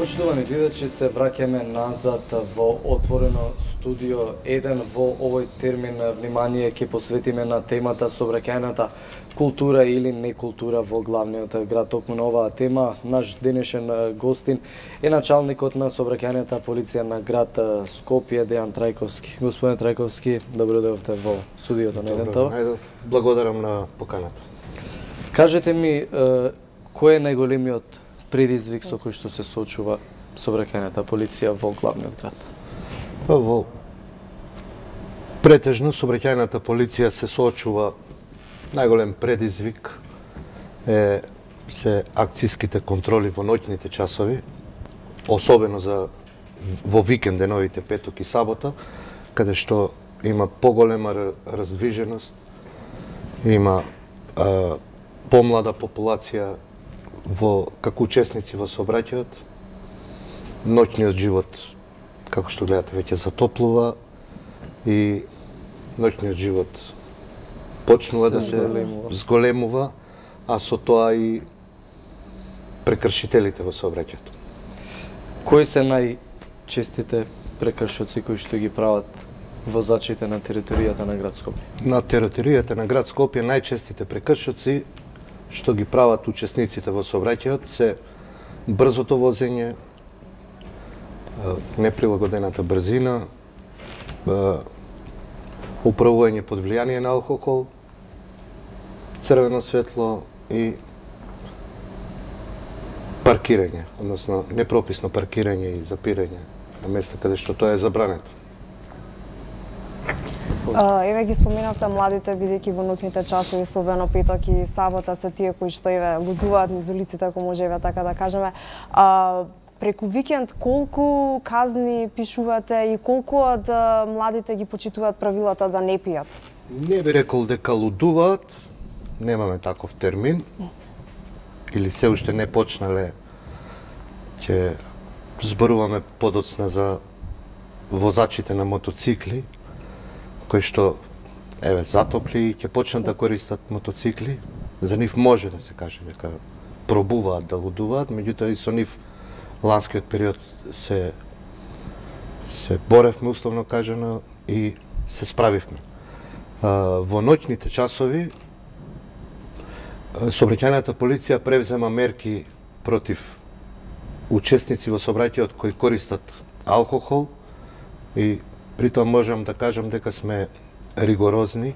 Почитувани гледачи, се враќаме назад во отворено студио 1. Во овој термин внимание ќе посветиме на темата сообраќајната култура или некултура во главниот град. Токму на оваа тема наш денешен гостин е началникот на сообраќајната полиција на град Скопје, Дејан Трајковски. Господин Трајковски, добро дојдовте во студиото на 1. Добро, благодарам на поканата. Кажете ми, кој е најголемиот предизвик со кој што се соочува сообраќајната полиција во главниот град? Во претежно сообраќајната полиција се соочува најголем предизвик се акцијските контроли во ноќните часови, особено во викенд деновите, петок и сабота, каде што има поголема раздвиженост, има помлада популација како учесници во сообраќајот. Ноќниот живот, како што гледате, веќе затоплува и ноќниот живот почнува да се зголемува, а со тоа и прекршителите во сообраќајот. Кои се најчестите прекршоци кои што ги прават возачите на територијата на град Скопје? На територијата на град Скопје најчестите прекршоци што ги прават учесниците во сообраќајот се брзото возење, неприлагодената брзина, управување под влијание на алкохол, црвено светло и паркирање, односно непрописно паркирање и запирање на места каде што тоа е забрането. Еве ги споменавте младите, бидејќи во ноќните часови, особено петок и сабота, се тие кои што еве лудуваат низ улиците, ако може еве така да кажеме. Преку викенд колку казни пишувате и колку од младите ги почитуваат правилата да не пијат? Не би рекол дека лудуваат, немаме таков термин, или се уште не почнале, ќе зборуваме подоцна за возачите на мотоцикли, кои што затопли и ќе почнат да користат мотоцикли. За нив може да се каже дека пробуваат да лудуваат, меѓутоа и со нив ланскиот период се боревме, условно кажано, и се справивме. Во ноќните часови сообраќајната полиција превзема мерки против учесници во сообраќајот кои користат алкохол и при тоа можам да кажам дека сме ригорозни,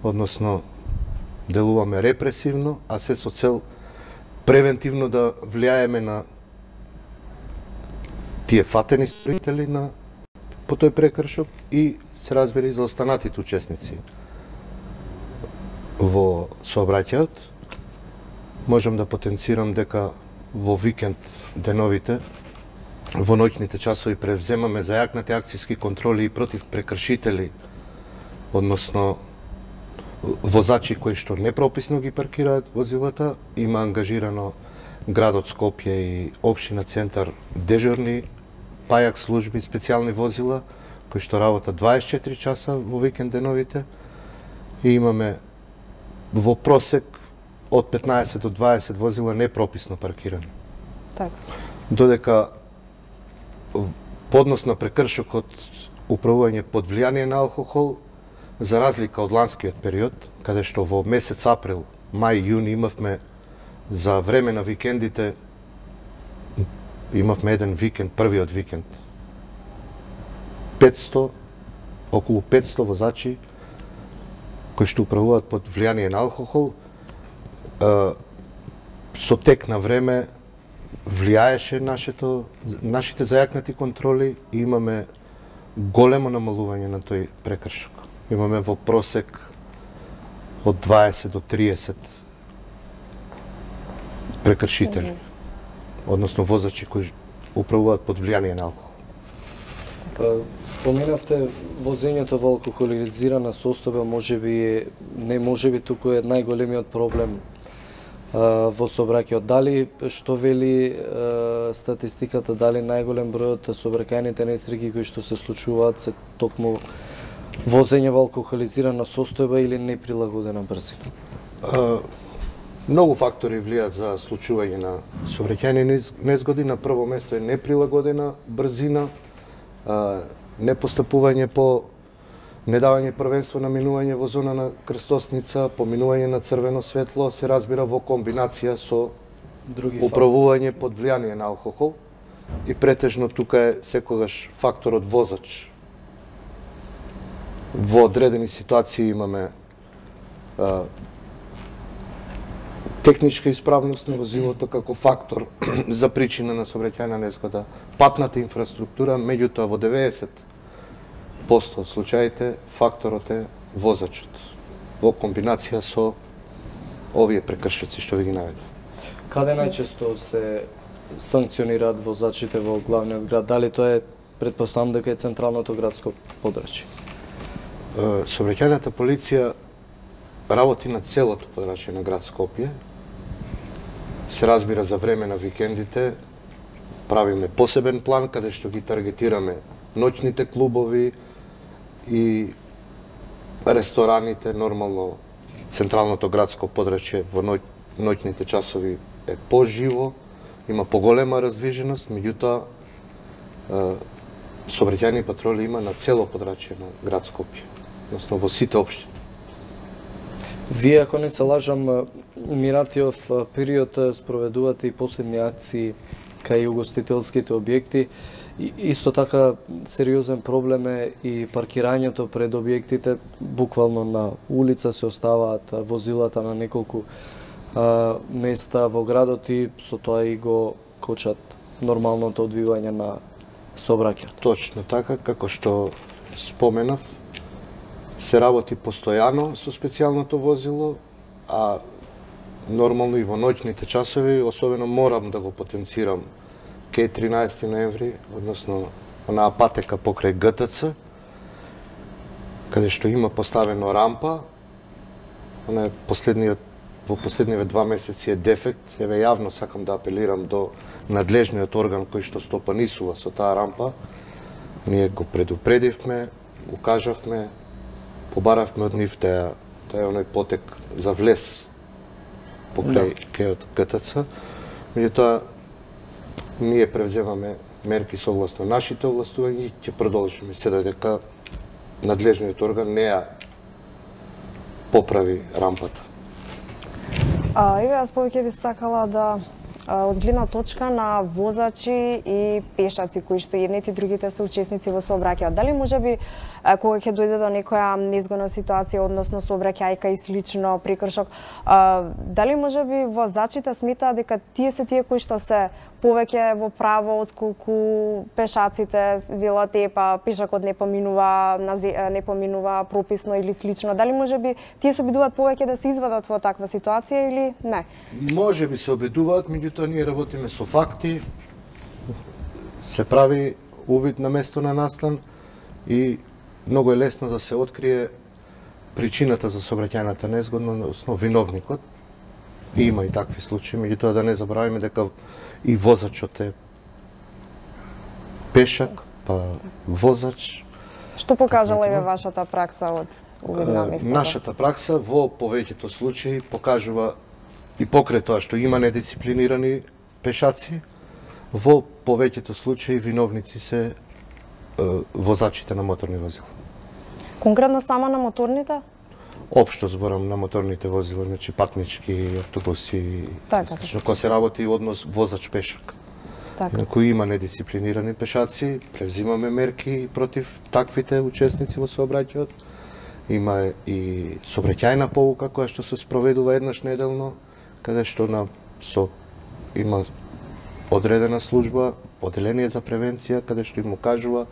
односно делуваме репресивно, а се со цел превентивно да влијаеме на тие фатени стоители по тој прекршок и се разбери за останатите учесници во сообраќајот. Можам да потенцирам дека во викенд деновите, во ноќните часови превземаме зајакнати акцијски контроли и против прекршители, односно возачи кои што непрописно ги паркираат возилата. Има ангажирано градот Скопје и општина Центар дежурни пајак служби, специјални возила кои што работат 24 часа во викенд деновите и имаме во просек од 15 до 20 возила непрописно паркирани. Така. Додека поднос на прекршокот управување под влијание на алкохол, за разлика од ланскиот период, каде што во месец април, мај и јуни имавме за време на викендите, имавме еден викенд, првиот викенд, околу 500 возачи кои што управуваат под влијание на алкохол. Со тек на време влијаеше нашите зајакнати контроли и имаме големо намалување на тој прекршок. Имаме во просек од 20 до 30 прекршители, односно возачи кои управуваат под влијание на алкохол. Споменавте возењето во алкохолизирана состојба, можеби туку е најголемиот проблем во сообраќајот. Дали, што вели статистиката, дали најголем бројот сообраќајните несреќи кои што се случуваат се токму возење во алкохолизирана состојба или неприлагодена брзина? Многу фактори влијаат за случување на сообраќајни незгоди. На прво место е неприлагодена брзина, непостапување по недавање првенство на минување во зона на крстосница, поминување на црвено светло, се разбира во комбинација со управување под влијание на алкохол. И претежно тука е секогаш факторот возач. Во одредени ситуации имаме техничка исправност на возилото како фактор за причина на сообраќајна незгода. Патната инфраструктура, меѓутоа во 90% од случаите факторот е возачот во комбинација со овие прекршоци што ви ги наведов. Каде најчесто се санкционираат возачите во главниот град? Дали тоа е, претпоставам дека е централното градско подрачје? Сообраќајната полиција работи на целото подрачје на град Скопје. Се разбира за време на викендите, правиме посебен план каде што ги таргетираме ноќните клубови и рестораните. Нормално централното градско подрачје во ноќните часови е поживо, има поголема раздвиженост, меѓутоа сообраќајни патроли има на цело подрачје на град Скопје, односно во сите општини. Вие, ако не се лажам, минатиот период спроведувате и последни акции кај угостителските објекти. Исто така сериозен проблем е и паркирањето пред објектите. Буквално на улица се оставаат возилата на неколку места во градот и со тоа и го кочат нормалното одвивање на сообраќајот. Точно така, како што споменав, се работи постојано со специјалното возило, а нормално и во ноќните часови, особено морам да го потенцирам кај 13 ноември, односно онаа патека покрај ГТЦ, каде што има поставено рампа, она е во последниве 2 месеци е дефект. Еве јавно сакам да апелирам до надлежниот орган кој што стопанисува со таа рампа. Ние го предупредивме, го кажавме, побаравме од нив да е оној потек за влез покрај кејот ГТЦ. Меѓутоа, ние превземаме мерки согласно нашите овластувања и ќе продолжиме се додека надлежниот орган не ја поправи рампата. Еве, јас повеќе би сакала да од гледна точка на возачи и пешаци кои што едните и другите се учесници во сообраќајот. Дали можеби кога ќе дојде до некоја незгодна ситуација, односно сообраќајка и слично прекршок, дали можеби возачите сметаат дека тие се тие кои што се повеќе во право отколку пешаците, велат па пешакот не поминува прописно или слично? Дали можеби тие се обидуваат повеќе да се извадат во таква ситуација или не? Можеби се обидуваат, меѓутоа ние работиме со факти, се прави увид на место на настан и многу е лесно да се открие причината за сообраќајната незгодна, односно виновникот. И има и такви случаи, меѓутоа да не забравиме дека и возачот е пешак, па возач. Што покажала е вашата пракса од увид на местото? Нашата пракса во повеќето случаи покажува и покрај тоа што има недисциплинирани пешаци, во повеќето случаи виновници се возачите на моторни возила. Конкретно само на моторните? Општо зборам на моторните возила, значи патнички, автобуси, слично кога се работи однос возач-пешак. Ако има недисциплинирани пешаци, превзимаме мерки против таквите учесници во сообраќајот. Има и сообраќајна поука која што се спроведува еднаш неделно, каде што има одредена служба, одделение за превенција, каде што им кажува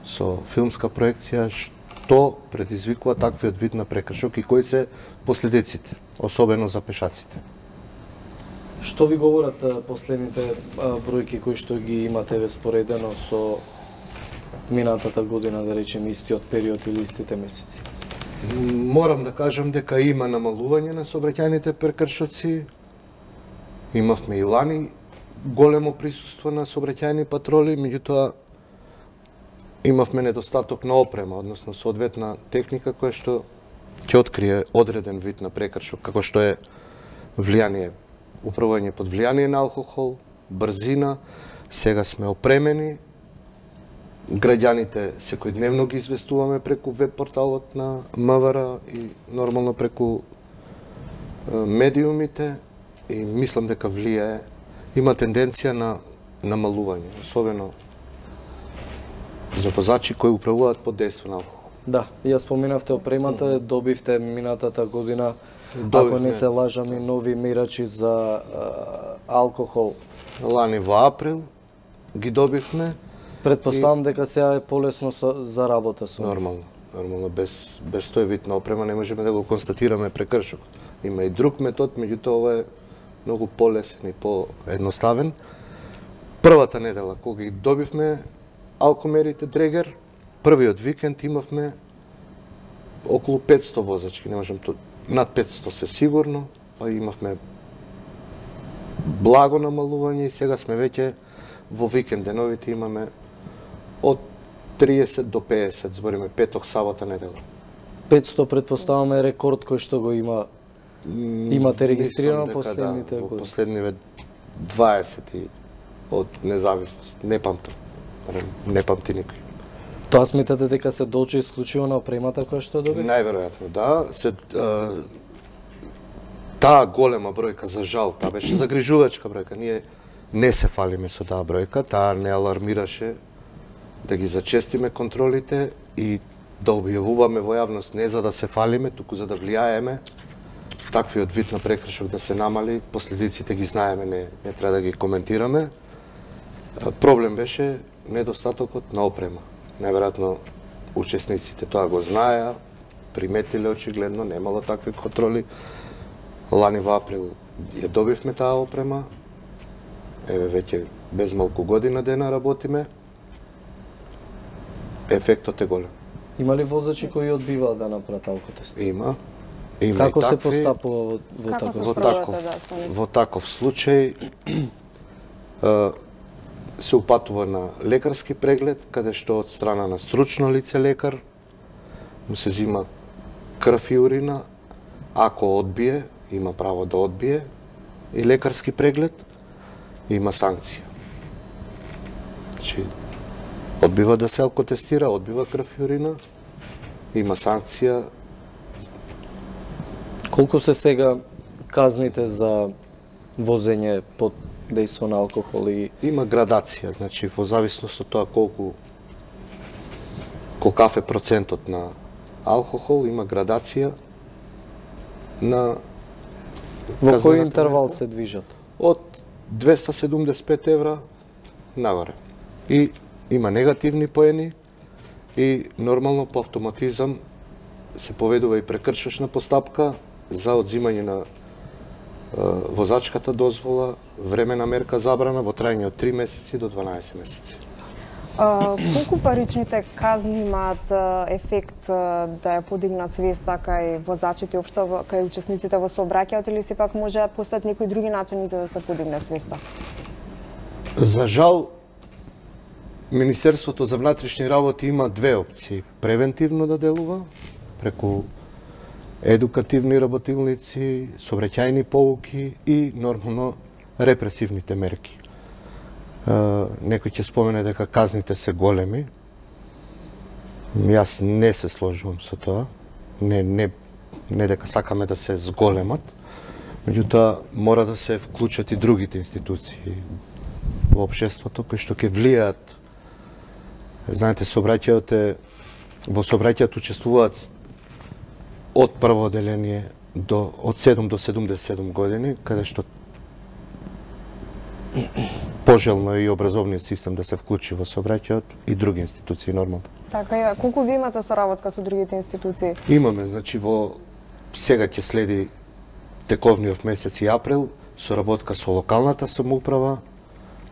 со филмска проекција што предизвикува таквиот вид на прекршок и кои се последиците, особено за пешаците. Што ви говорат последните бројки кои што ги имате споредено со минатата година, да речем истиот период или истите месеци? Морам да кажам дека има намалување на сообраќајните прекршоци. Имавме и лани големо присуство на сообраќајни патроли, меѓутоа имавме недостаток на опрема, односно соодветна техника која што ќе открие одреден вид на прекршок, како што е влијание, управување под влијание на алкохол, брзина, сега сме опремени. Граѓаните секојдневно ги известуваме преку веб порталот на МВР и нормално преку медиумите и мислам дека влијае, има тенденција на намалување, особено за возачи кои управуваат под дејство на алкохол. Да, ја споменавте опремата, добивте минатата година, ако не се лажам, и нови мерачи за алкохол. Лани во април ги добивме. Предпоставам дека сега е полесно за работа со. Нормално, без тој вид на опрема не можеме да го констатираме прекршок. Има и друг метод, меѓутоа ова е многу полесен и поедноставен. Првата недела кога ги добивме алкомерите Дрегер, првиот викенд имавме околу 500 возачки, не можам над 500 се сигурно, па имавме благо намалување и сега сме веќе во викенд деновите имаме од 30 до 50, збориме петок, сабота, недела. 500 предпоставаме рекорд кој што го имате регистрирано последните години. Последниве 20 од независност, не памтам. Не памти никој. Тоа сметате дека се дължи исклучиво на опремата која што добивте? Најверојатно, да. Таа голема бројка, за жал, таа беше загрижувачка бројка. Ние не се фалиме со таа бројка, таа не алармираше да ги зачестиме контролите и да објавуваме во јавност не за да се фалиме, туку за да влијаеме таквиот вид на прекршок да се намали. Последиците ги знаеме, не треба да ги коментираме. Проблем беше недостатокот на опрема. Најверојатно учесниците тоа го знаеа, приметиле очигледно, немало такви контроли. Лани во април ја добивме таа опрема. Еве веќе без малку година дена работиме. Ефектот е голем. Има ли возачи кои одбиваат да направат алкотест? Има. Како се постапува во таков случај? Се упатува на лекарски преглед, каде што од страна на стручно лице лекар му се зима крв и урина. Ако одбие, има право да одбие и лекарски преглед, има санкција. Значи, одбива да се алкотестира, одбива крв и урина, има санкција. Колку се сега казните за возење под дејство на алкохол и... Има градација, значи во зависност од тоа колкав е процентот на алкохол, има градација на... Во кој интервал се движат? Од 275 евра нагоре. И има негативни поени и нормално по автоматизам се поведува и прекршочна постапка за одзимање на возачката дозвола, времена мерка забрана во трајање од 3 месеци до 12 месеци. Колку паричните казни имаат ефект да ја подигнат свеста кај возачите и општо кај учесниците во сообраќајот или сепак може да постојат некои други начини за да се подигне свеста? За жал, Министерството за внатрешни работи има две опции. Превентивно да делува преку едукативни работилници, сообраќајни поуки и нормално репресивните мерки. Некој ќе спомене дека казните се големи. Јас не се сложувам со тоа. Не дека сакаме да се зголемат, меѓутоа мора да се вклучат и другите институции во општеството кои што ќе влијаат. Знаете, во сообраќајот учествуваат од прво оделение од 7 до 77 години, каде што пожелно е и образовниот систем да се вклучи во сообраќајот и други институции нормално. Така, колку ви имате соработка со другите институции? Имаме, значи сега ќе следи тековниот месец и април соработка со локалната самоуправа,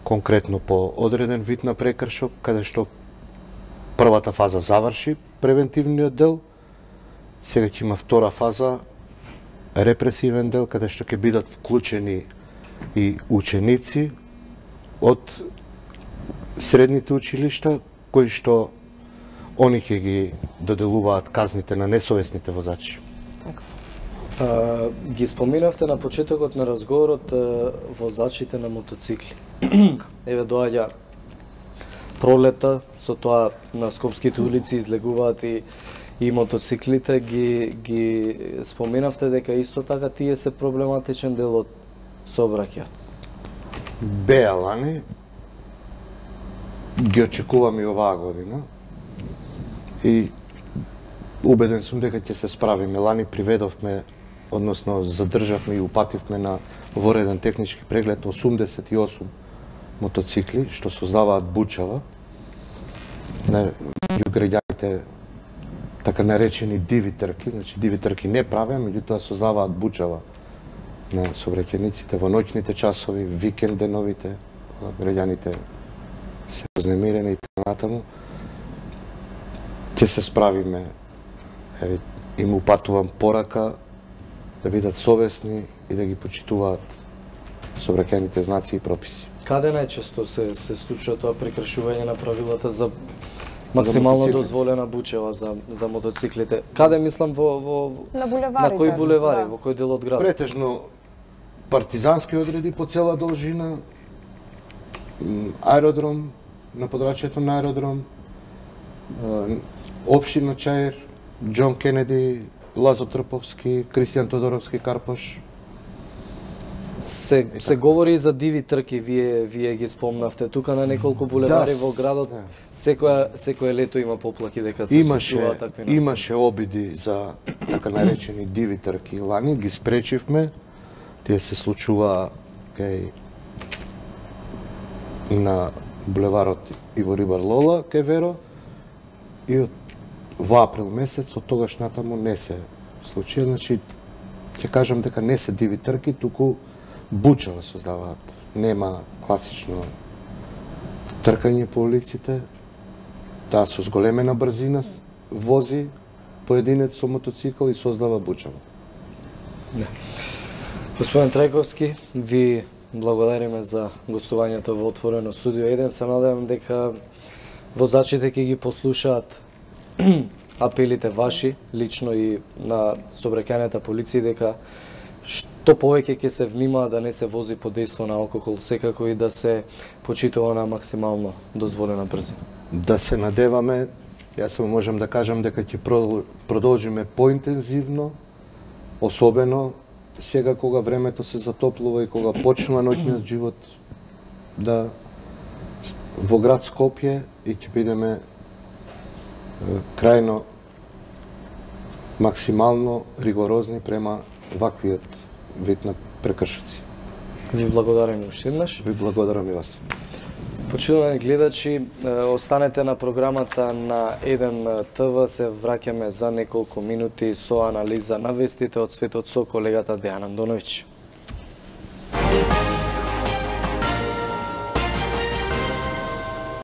конкретно по одреден вид на прекршок, каде што првата фаза заврши превентивниот дел. Сега ќе има втора фаза, репресивен дел, каде што ќе бидат вклучени и ученици од средните училишта, кои што они ќе ги доделуваат казните на несовесните возачи. Ги споменавте на почетокот на разговорот возачите на мотоцикли. Еве доаѓа пролета, со тоа на скопските улици излегуваат и мотоциклите, ги споменавте дека исто така тие се проблематичен дел од сообраќајот. Беа лани, ги очекувам и оваа година и убеден сум дека ќе се справиме. Лани приведовме, односно задржавме и упативме на вореден технички преглед 88 мотоцикли, што создаваат бучава меѓу граѓаните, така наречени диви трки. Значи, диви трки не правеа, меѓутоа создаваат бучава на сообраќајниците во ноќните часови, викенд деновите, граѓаните се вознемирени и така натаму. Ќе се справиме. Им упатувам порака да бидат совесни и да ги почитуваат сообраќајните знаци и прописи. Каде најчесто се случува тоа прекршување на правилата за максимално дозволена бучева за мотоциклите? Каде мислам на булеварите? На кои булевари, да. во кој дел од градот? Претежно партизански одреди по цела должина, аеродром, на подрачјето на аеродром, општина Чаир, Џон Кенеди, Лазо Трповски, Кристијан Тодоровски Карпош. Се говори и за диви трки, вие ги спомнавте. Тука на неколку булевари во градот, секое лето има поплаки дека се случуваат такви настани. Имаше обиди за така наречени диви трки. Лани ги спречивме. Тие се случува кај на булеварот Иво Рибар Лола, кај Веро, и во април месец, од тогаш натаму не се случи. Значи, ќе кажам дека не се диви трки, туку бучава создаваат. Нема класично тркање по улиците, таа со зголемена брзина вози поединец со мотоцикл и создава бучава. Не. Господин Трајковски, ви благодариме за гостувањето во Отворено студио 1. Се надевам дека возачите ќе ги послушаат апелите ваши, лично и на сообраќајната полиција, дека што повеќе ќе се внимава да не се вози под дејство на алкохол, секако и да се почитува на максимално дозволена брзина. Да се надеваме, јас само можам да кажам дека ќе продолжиме поинтензивно, особено сега кога времето се затоплува и кога почнува ноќниот живот да во град Скопје, и ќе бидеме крајно максимално ригорозни према ваквиот вид на прекршоци. Ви благодарам уште еднаш. Ви благодарам и вас. Почитувани гледачи, останете на програмата на 1 ТВ, се враќаме за неколку минути со анализа на вестите од светот со колегата Дејан Андоновиќ.